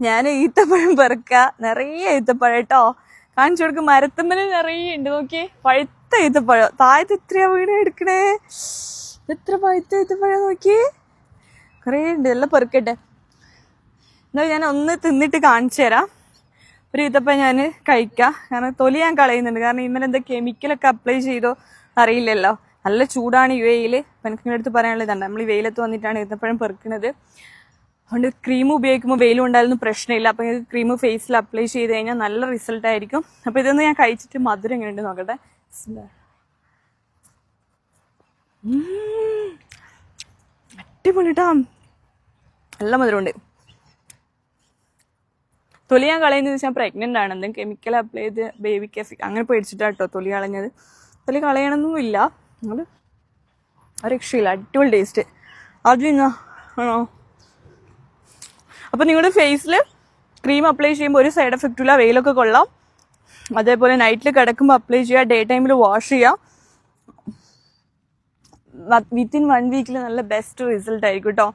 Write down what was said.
ഞാൻ ഈത്തപ്പഴം പെറുക്കുക, നിറയെ ഈത്തപ്പഴം കേട്ടോ. കാണിച്ചു കൊടുക്കും, മരത്തുമ്മല് നിറയെ ഉണ്ട്. നോക്കി, പഴുത്ത ഈത്തപ്പഴം. താഴത്ത് എത്രയാ വീട് എടുക്കണേ, എത്ര പഴുത്ത ഈത്തപ്പഴം നോക്കി, കുറേ ഉണ്ട്. എല്ലാം പെറുക്കട്ടെ. എന്നാൽ ഞാൻ ഒന്ന് തിന്നിട്ട് കാണിച്ചു തരാം. ഒരു ഈത്തപ്പഴം ഞാൻ കഴിക്കാം, കാരണം തൊലി ഞാൻ കളയുന്നുണ്ട്. കാരണം ഇന്നലെ കെമിക്കലൊക്കെ അപ്ലൈ ചെയ്തോ അറിയില്ലല്ലോ. നല്ല ചൂടാണ് ഈ വെയിൽ. അപ്പം എനിക്ക് ഇങ്ങോട്ട് പറയാനുള്ളതാണ്, നമ്മൾ ഈ വെയിലത്ത് വന്നിട്ടാണ് ഈത്തപ്പഴം പെറുക്കുന്നത്. അതുകൊണ്ട് ക്രീം ഉപയോഗിക്കുമ്പോൾ വെയിലും ഉണ്ടായാലൊന്നും പ്രശ്നമില്ല. അപ്പം നിങ്ങൾക്ക് ക്രീം ഫേസിൽ അപ്ലൈ ചെയ്ത് കഴിഞ്ഞാൽ നല്ല റിസൾട്ട് ആയിരിക്കും. അപ്പോൾ ഇതൊന്ന് ഞാൻ കഴിച്ചിട്ട് മധുരം എങ്ങനെയുണ്ട് നോക്കട്ടെ. അടിപൊളിട്ടാ, നല്ല മധുരമുണ്ട്. തൊലി ഞാൻ കളയുന്നത് വെച്ചാൽ പ്രഗ്നൻ്റ് ആണ്, എന്തെങ്കിലും കെമിക്കൽ അപ്ലൈ ചെയ്ത് ബേബിക്ക് അങ്ങനെ പേടിച്ചിട്ടാണ് കേട്ടോ തൊലി കളഞ്ഞത്. തൊലി കളയണമെന്നൊന്നുമില്ല, അത് രക്ഷയില്ല. അടിപൊളി ടേസ്റ്റ്. അതിന്നാ ആണോ? അപ്പോൾ നിങ്ങളുടെ ഫേസിൽ ക്രീം അപ്ലൈ ചെയ്യുമ്പോൾ ഒരു സൈഡ് എഫക്റ്റും ഇല്ല, വെയിലൊക്കെ കൊള്ളാം. അതേപോലെ നൈറ്റിൽ കിടക്കുമ്പോൾ അപ്ലൈ ചെയ്യുക, ഡേ ടൈമിൽ വാഷ് ചെയ്യുക. വിത്തിൻ 1 വീക്കിൽ നല്ല ബെസ്റ്റ് റിസൾട്ട് ആയിരിക്കും കേട്ടോ.